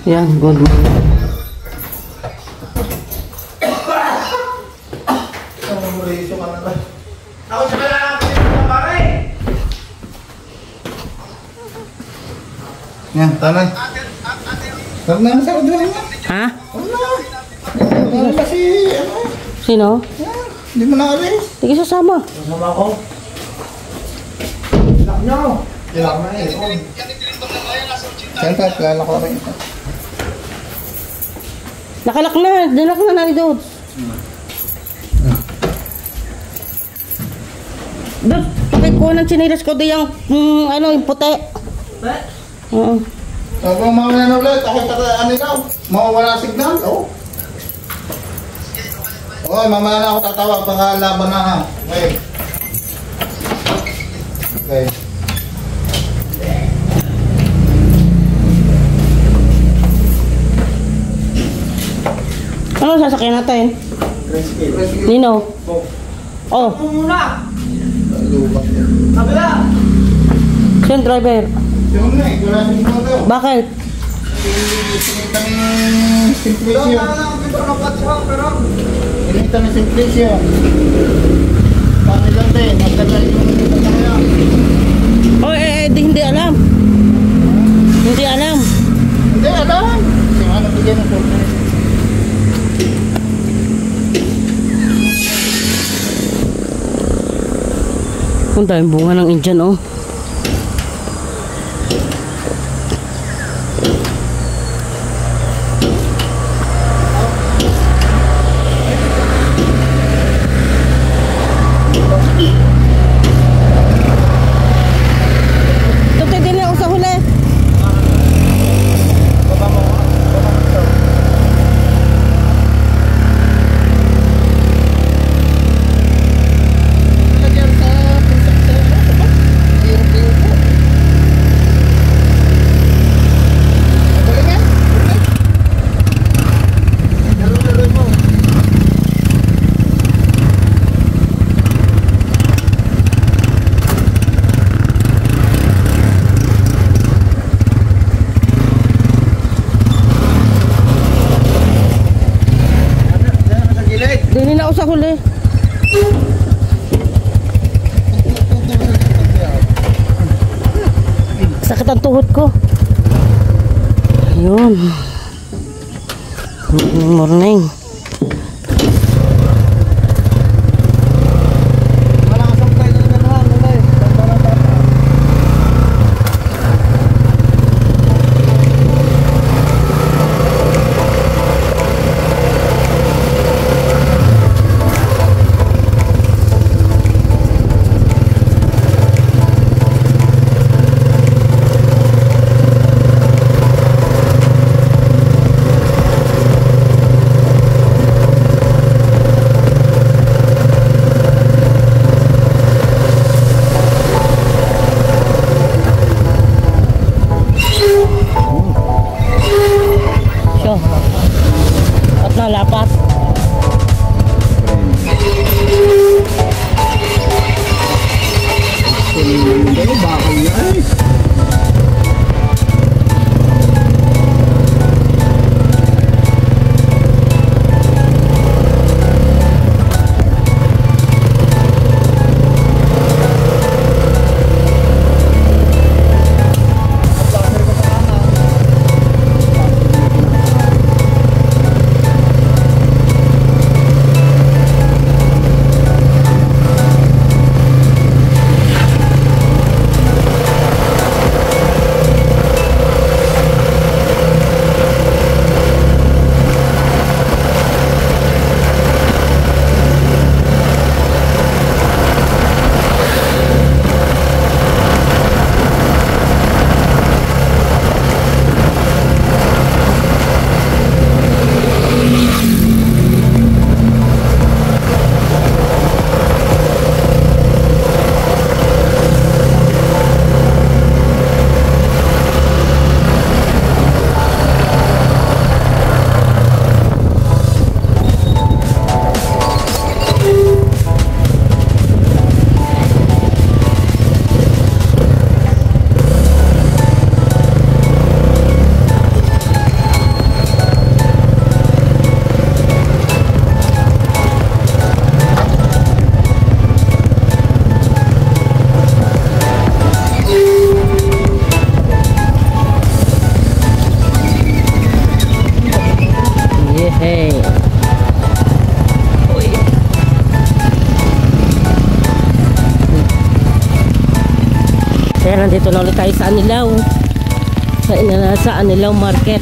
Yan, good morning. Ako sa kailangan ko yung pare. Yan, tanay. Huwag na sa kuduhan niya. Ha? Huwag na. Ano ba si, ano? Sino? Yan, hindi mo naalis. Sige, sasama. Kasama ko. Ilak nyo. Ilak na eh. Siyempre, kilala ko rin ito. Nakalak na. Dalak na namin doon. Doon, pakikuha ng chinilas ko doon yung, ano, yung puti. Oo. So, kung mamaya na ulit, ako ano daw, mawawala signal, oo. Okay, mamaya na ako tatawag, baka laban na ha. Okay. Okay. Ano sasakyan natin? Nino? Oh, Ako muna. Lubat yan. Kabila. siya yung driver. Yung na eh, wala signal daw. Bakit? Sinita ng simplisyon. Pero Sinita ng simplisyon. Paano lang din, nagtagal yung kanya. Oh, hindi alam. Hindi alam. Hindi, alam. Kasi ano bigyan ng surprise. Ang daming bunga ng Indian, oh. Tutoy din ako sa huli. Lagyan sa pusak sa diba? Hirap-hirap po. Galing yan. Laro-laro mo. Dinin ako sa huli. Sakit ang tuhod ko. Ayun. Good morning. Dito na ulit tayo sa Anilaw. Sa Anilaw Market.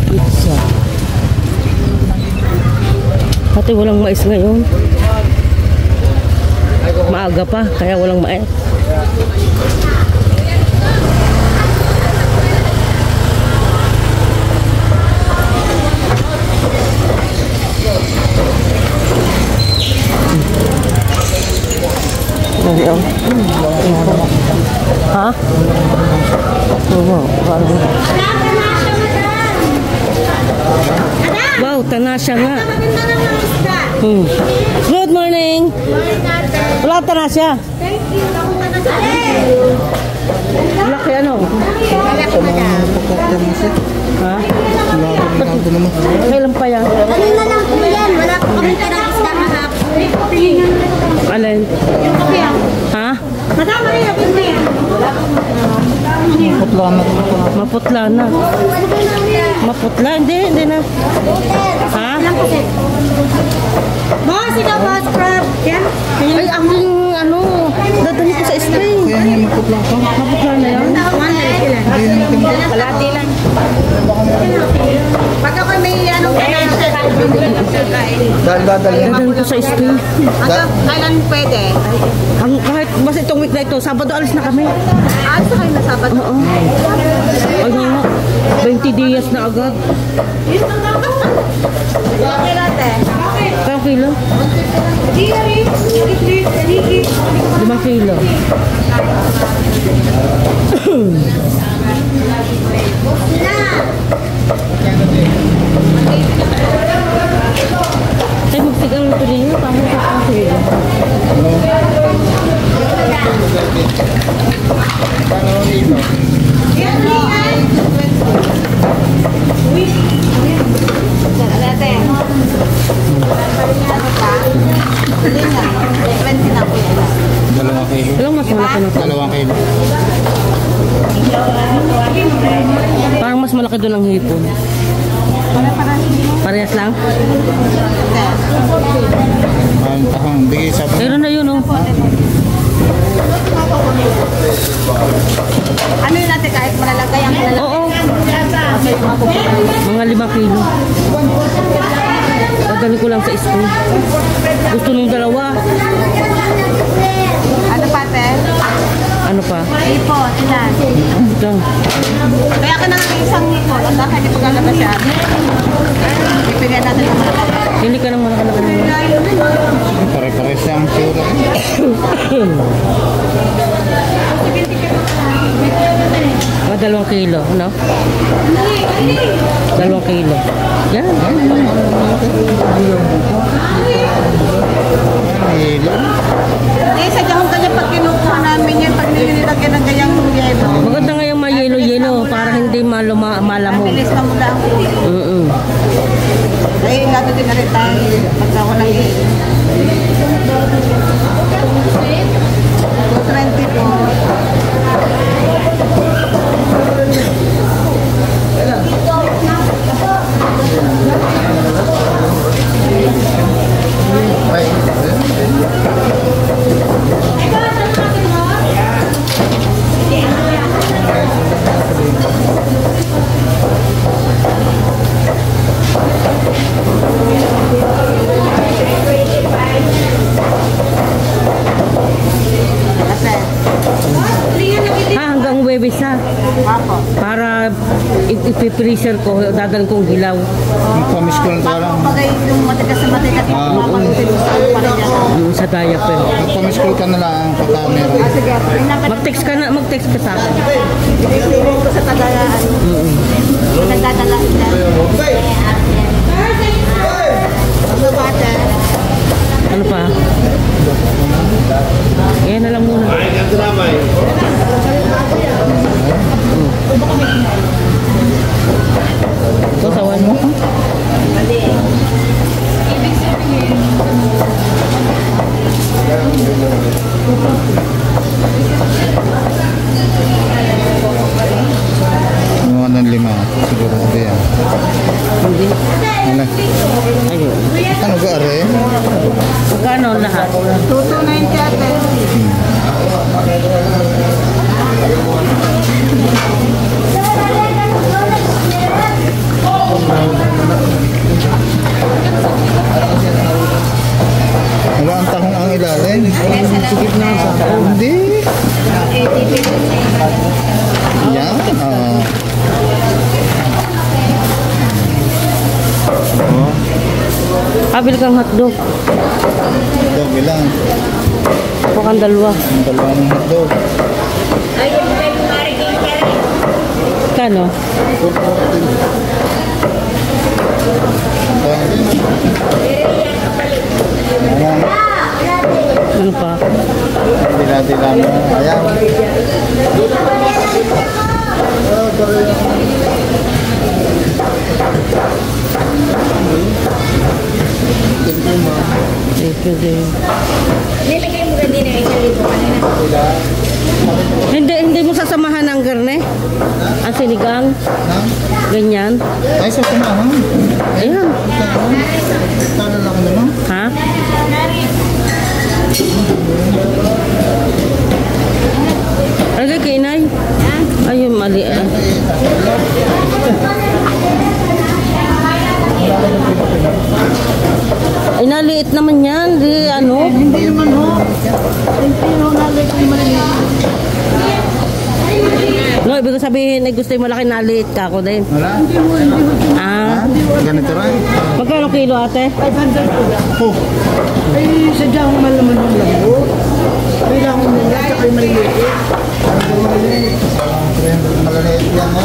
Pizza. Pati walang mais ngayon. Maaga pa, kaya walang mais. Ha? Wow, Tanasha nga. Good morning. Wala Tanasha. Laki ano? Ha? Kailan pa yan? Kanina lang po yan. Wala po kami tinakista mahapon. Alin? Yung kape ah. Ha? Madama rin yung kape. Putla na. Maputla na. Maputla? Hindi na. Ha? Ilang kasi? Boss, ikaw boss, crab. Yan. Ay, ang ano, dadali ko sa string. Kaya niya magputla ka. Maputla na yan? Kalati lang. Pag ako may anong Dadali ko sa string. kailan pwede? Kahit basta itong week na ito, Sabado alis na kami. Alis na kayo na Sabado? Oo. Ay nga, 20 days na agad. Okay natin. Kaya kilo? 5 kilo. Ay, magtigang ito rin yun. Paano sa kilo? Paano dito? Dalawang kilo. Alam mas malaki na ito. Dalawang kilo. Parang mas malaki doon ang hipon. Parehas lang? Tahang, bigay sa Meron na yun, oh. Ano yun natin kahit malalagay ang malalagay? Oo. Mga 5 kilo. Dadali ko lang sa school. Gusto nung dalawa. Ano pate? Ano pa? Ipon, ilan? Ito. Kaya ka na ng isang ipon. Ang dahil hindi paglalabas siya. Ipigyan natin ng malalagay. Hindi ka nang malaki na. pare-pare siyang sura. Mga 2 kilo, ano? 2 kilo. Yan. Hilo. Eh, sa dahong kanya pag kinukuha namin yan, pag nililagyan ng ganyang yelo. Maganda nga yung mayelo-yelo para hindi malamog. Bilis na mula ang ulo. Ay, lato din na rin tayo. Pagka walang yelo. 220 po. Hanggang Huwebes ha. Apo. Para ipipreser ko, dadalhin kong hilaw. Promise ko lang ito lang. Bagay yung matigas na matigas. Mapagutin pa rin yan. Yung sa diaper. Promise ko ka na lang pagka meron. Sige, Mag-text ka sa akin. pinag ko sa Tagalaan. Nagdadala sila. Ano ba ate? Ano pa? Yan na lang muna. Ito, sawan mo. Ano 1,000. 5 siguro ito yan. Hindi. Ano? Ayun. Ano ba are? Magkano lahat? 290 ate. Wala ang tahong ang ilalim. Sikip na sa Hindi. Yan. Oh, Kabil kang hotdog. hotdog ilang. Ako kang dalawa. Ang dalawang hotdog. Kano? Ayan. Ano pa? Dila-dila mo. Ayan. Thank you din. Nilagay mo ka din ang 1,000 kanina. Hindi mo sasamahan ng garne? Ang sinigang? Ganyan? Ay, sa kumahan. Ayan. Talo lang naman. Ha? Lagay kay inay? Ayun, mali. Ay, naliit naman yan. Di, ano? Hindi naman ho. Hindi ho, nalagay ko naman yan. No, ibig sabihin, gusto yung malaki naliit ka ako din. Wala? Ah, Ganito rin. magkano kilo ate? 500 po. Oh, Ay, sadya akong malaman ng labo. Kailangan mo nila, tsaka yung maliliit. malaliit yan mo.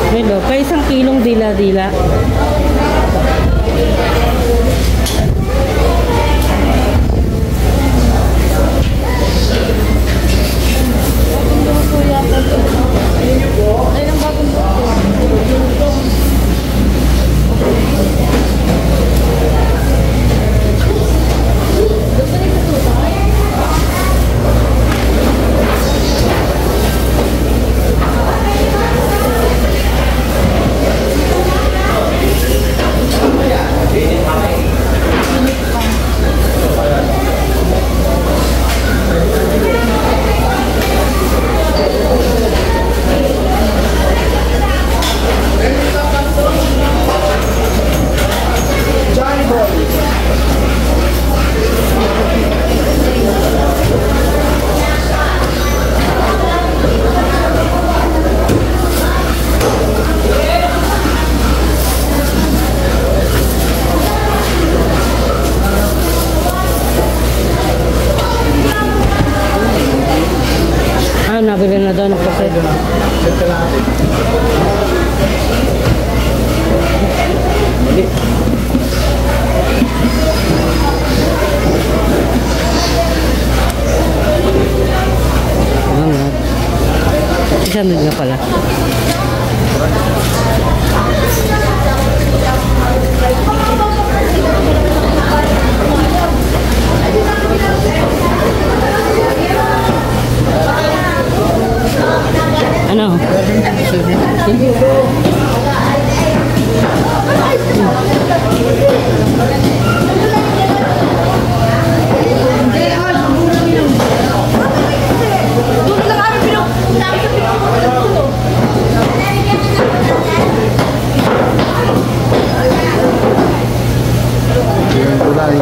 Hello, kay isang kilong dila-dila. Ah, nabili na daw ng pusit. Isang nga pala. Ano? Yung gulay.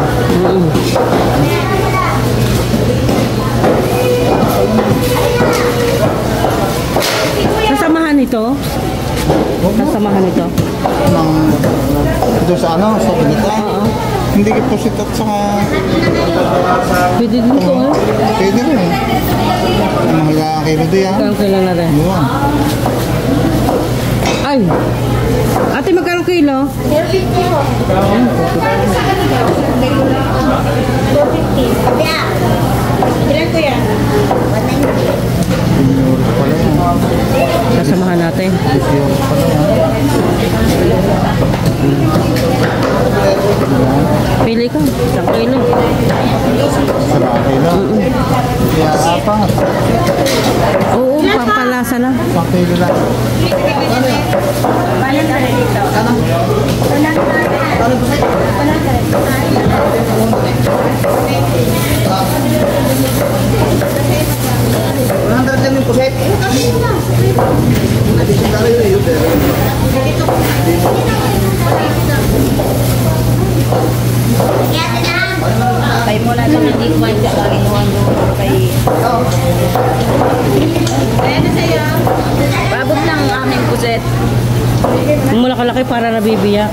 Kasamahan ito? Kasamahan ito? Ng, ito sa ano, sa pinita. Oo. Hindi ko pusit at saka Pwede din ito eh. pwede rin. Ang mahalaga kay Rudy yan. Kailan kailan na rin. Yun. Ay. Ate, magkano kilo? 450 ho. 450. Kaya. Ilan ko yan? 190. Sasamahan natin. Pili ka. Isang kilo. Sarapay lang. Kaya apat. Oo, pampalasa lang. 1 kilo lang. Bayan ka rin dito. Pay mo lang sa hindi ko siya lagi nuwan doon kay. Kaya na sa'yo. Babot lang ang aming puset. Yung malaki para nabibiyak.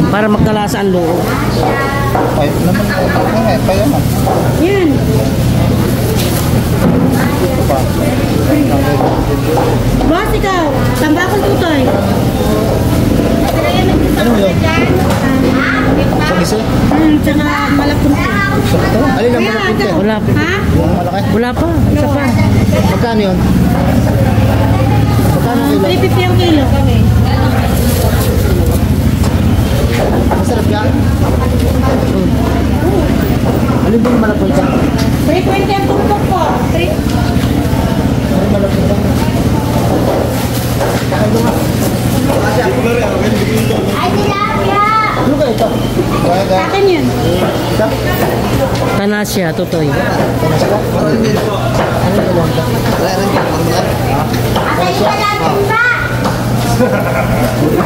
Para magkalasa ang loob. Ay, naman. Ay, pa yan. Yan. Ito pa. Boss, ikaw. Tambakol tutoy. Ano yun? Isa? Tsaka malakot. Alin ang malapit yan? Wala pa. Ha? Yung malaki? Wala pa. Isa pa. Magkano yun? Magkano kilo? 350 ang kilo. Masarap yan? Alin ba yung malapit yan? 320 ang tumpok po. Alin malapit yan? Ay, tilapia! Ano ka ito? Kaya ka? Akin yun. Ito? Tanasya, tutoy. Ano yun? Atay ka natin ba?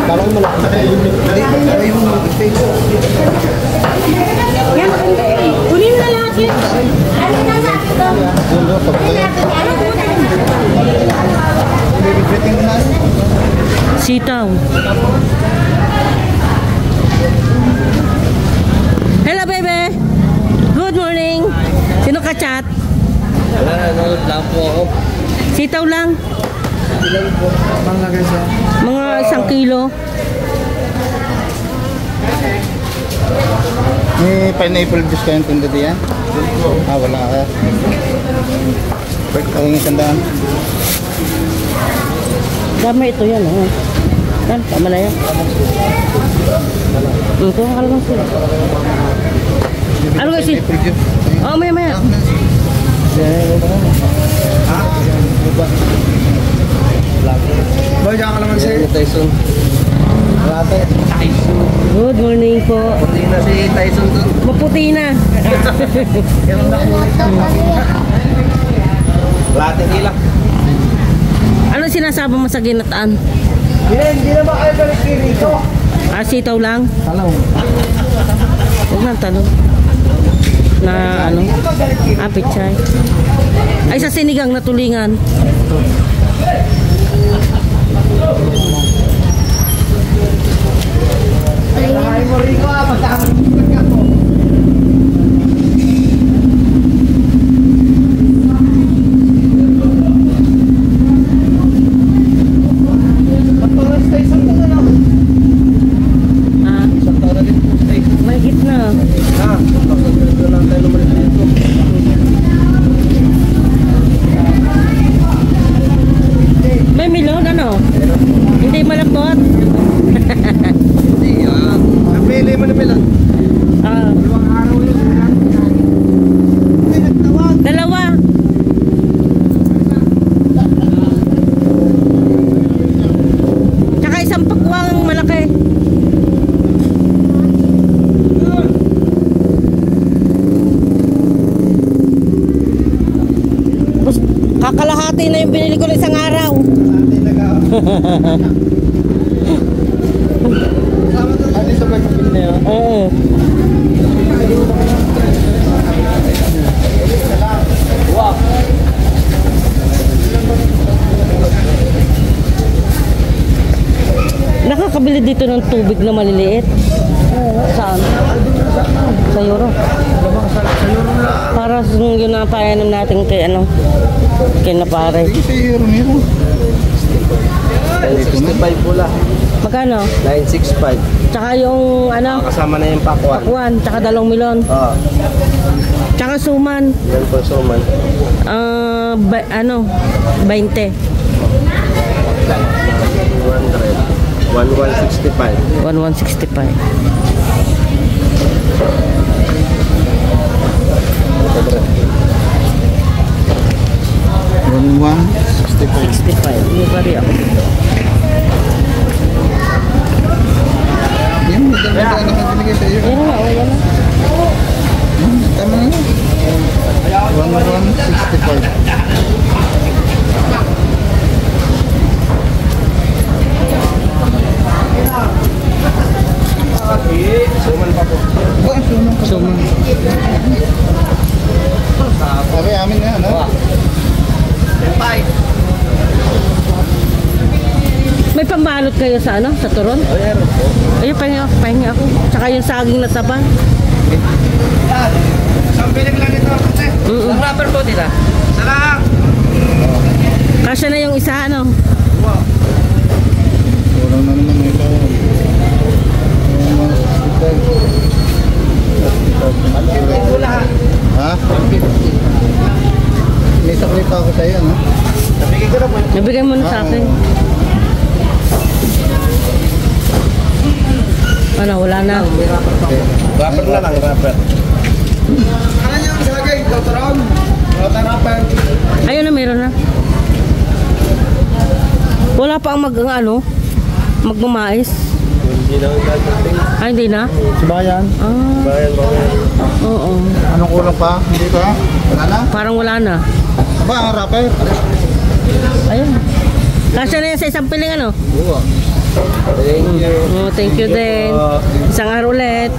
Kala ko malapit. Yan. Kunin na lahat yun. Ano na sabi ko? Yun doon, pagkaya. Ano ko na? Bibitin ko na. Sitaw. Hello, baby. Good morning. Sino ka chat? Nanonood lang po ako. Sitaw lang. Ilan po? Manglagay siya. Mga 1 kilo. May pineapple juice kayong tinda diyan? Ah, wala ka. Pagkakang isang daan. Dama ito yan, oh. Yan, tama na yan. Ito ang kalamang sila. Ano kasi? Pineapple juice. Oh, maya. Boy, diyan ka naman si Tyson. Latte. Good morning po. Puti na si Tyson dun. Maputi na. Latte ilang. Ano sinasama mo sa ginataan? Hindi na ba kayo balik rito? Ah, sitaw lang? Talaw. Huwag nang talong. Na ano? Ah, pichay. Ay, sa sinigang na tulingan. Ay mo rito pagkakabalik ka po. Pagtulas Tyson ka na lang. Ah, Isang taon na din po si Tyson. may gitna. Ah, pagkakabalik lang tayo naman dito. May milon, ano? Hindi malapot. Hindi, napili mo na pala. Ah, Dalawang araw yun. Hindi, nagtawag. dalawa. Tsaka isang pakwang malaki. Bus, kakalahati na yung binili ko na isang araw. Ano sa pagpapil na yun? Oo. Wow. Nakakabili dito ng tubig na maliliit. Saan? Sa Euro. Para yung napayanan natin kay ano, kay Napare. Sige sa euro nito. 965 pula. Magkano? 965. Tsaka yung ano, Kasama na yung pakwan. pakwan, tsaka dalawang milon. Ah, Tsaka suman. yan po suman. Ano, 20. 1165. 1165. One 65. Yung bari ako. Yan, may dami na nakabinigay sa iyo. Yan nga, wala na. Tama na. 1165. Suman pa po. Oh, suman ka. Suman. Sabi, amin na yan, ha? May pambalot kayo sa ano? Sa turon? Ayun, pahingi ako. Tsaka yung saging na taba. Isang piling lang ito. Ang rapper po dito. Sarang! Kasya na yung isa, ano? Kulang na naman ito. Ha? May sakli pa ako sa iyo, no? Nabigay ko na po. Nabigay mo na sa akin. Ano, wala na. Rapper na lang, rapper. Ano yung sagay? Lotaron? Lotarapper. Ayun na, meron na. Wala pa ang magmamais. Hindi na ang dating. Ay, hindi na? Subayan. Bayan ba? Oo. Anong kulang pa? Hindi pa? Wala na? Parang wala na. Aba, ang rapper. Ayun. Kasya na yan sa isang piling, ano? Oo. Thank you. Oh, thank you din. Isang araw ulit.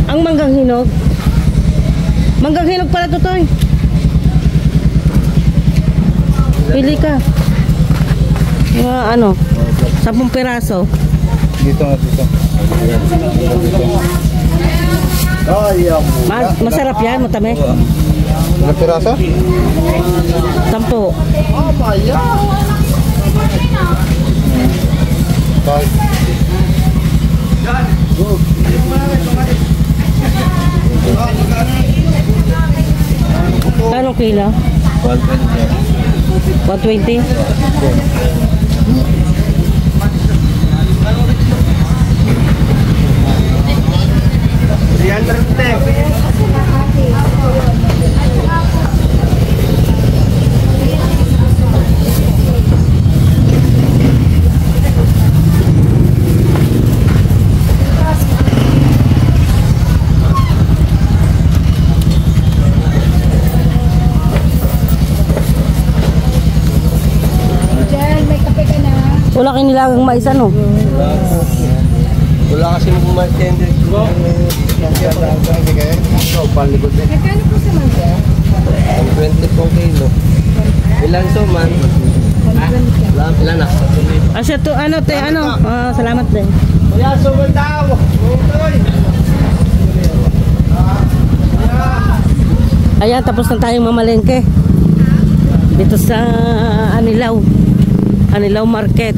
Ang manggang hinog. Manggang hinog pala to, Toy. Pili ka. Mga ano, 10 piraso. Dito nga, dito. Masarap yan, matami. Ilang piraso? 10. Five. Kano kilo? 120. 300. Wala kang nilagang mais, ano? Wala kasi mag-tender ko. Palikod din. Magkano po sa mangga? 20 po kilo. Ilan suman? Ilan na? Asya to, ano, te, ano? Salamat din. Kuya, suman daw! Ayan, tapos na tayong mamalengke. Dito sa Anilaw Market.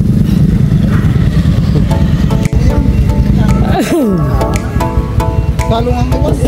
Talong ang iwas.